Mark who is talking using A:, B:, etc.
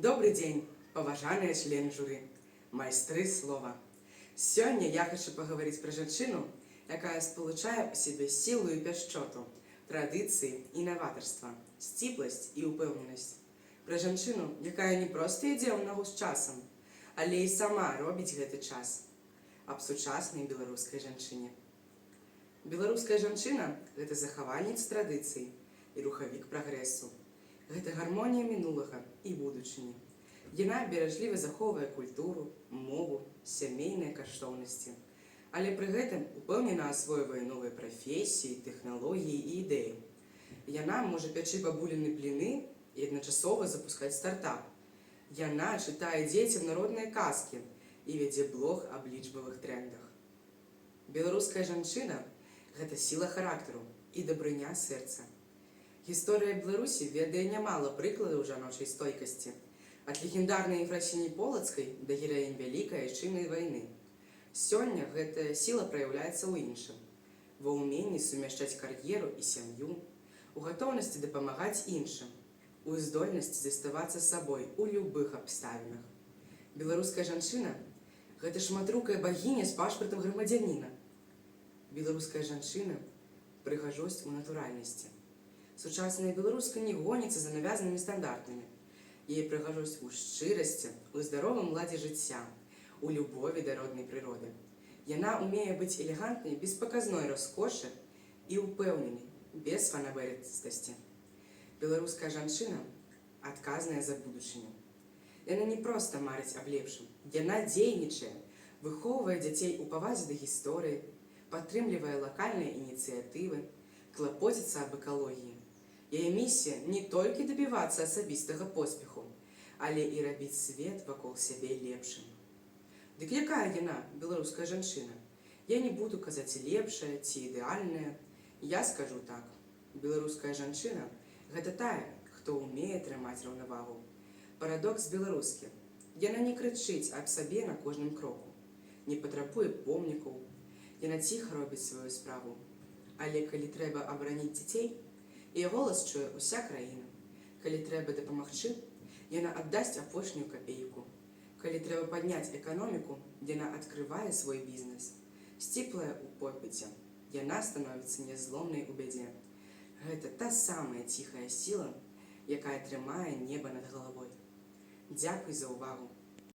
A: Добрый день, паважаныя члены журы, майстры слова. Сёння я хочу паговорыць пра жанчыну, якая спалучае ў сябе сілу і пяшчоту, традыцыі і наватарства, сціпласць і ўпэўненасць. Пра жанчыну, якая не проста ідзе ў нагу з часам, але і сама робіць гэты час. Аб сучаснай беларускай жанчыне. Беларуская жанчына – гэта захавальніц традыцый і рухавік прагрэсу. Гэта гармонія мінулага і будучыні. Яна беражліва захоўвае культуру, мову, сямейныя каштоўнасці. Але пры гэтым упэўнена асвойвае новыя прафесіі, тэхналогіі і ідэі. Яна можа пячы бабуліны бліны і адначасова запускаць стартап. Яна чытае дзецям народныя казкі і вядзе блог аб лічбавых трендах. Беларуская жанчына – гэта сіла характару і дабрыня сэрца. Гісторыя Беларусі ведае нямала прыкладаў жаночай стойкасці, ад легендарнай Ефрасіні Полацкай да гераінь Вялікай Айчыннай вайны. Сёння гэтая сіла праяўляецца ў іншым, ва ўменні сумяшчаць кар'еру і сям'ю, у гатоўнасці дапамагаць іншым, у здольнасці заставацца сабой у любых абставінах. Беларуская жанчына – гэта шматрукая багіня з пашпартам грамадзяніна. Беларуская жанчына – прыгажосць у натуральнасці. Сучасная беларуска не гоніцца за навязанымі стандартамі. Яе прыгажосць у шчырасці, у здаровым ладзе жыцця, у любові да роднай прыроды. Яна умее быць элегантнай без паказной раскошы і ўпэўненай, без фанабэрыстасці. Беларуская жанчына – адказная за будучыню. Яна не проста марыць аб лепшым. Яна дзейнічае, выхоўвае дзяцей у павазе да гісторыі, падтрымлівае лакальныя ініцыятывы, клапоціцца аб экалогіі. Яе місія не толькі дабівацца асабістага поспеху, але і рабіць свет вакол сябе лепшым. Дык якая яна, беларуская жанчына? Я не буду казаць лепшая ці ідэальная. Я скажу так. Беларуская жанчына – гэта тая, хто ўмее трымаць раўнавагу. Парадокс беларускі. Яна не крычыць аб сабе на кожным кроку, не патрабуе помнікаў. Яна ціха робіць сваю справу. Але калі трэба абараніць дзяцей, яе голас чуе ўся краіна. Калі трэба дапамагчы, яна аддасць апошнюю капейку. Калі трэба падняць эканоміку, яна адкрывае свой бізнес. Сціплая ў попыце, яна становіцца нязломнай у бядзе. Гэта та самая ціхая сіла, якая трымае неба над галавой. Дзякуй за ўвагу.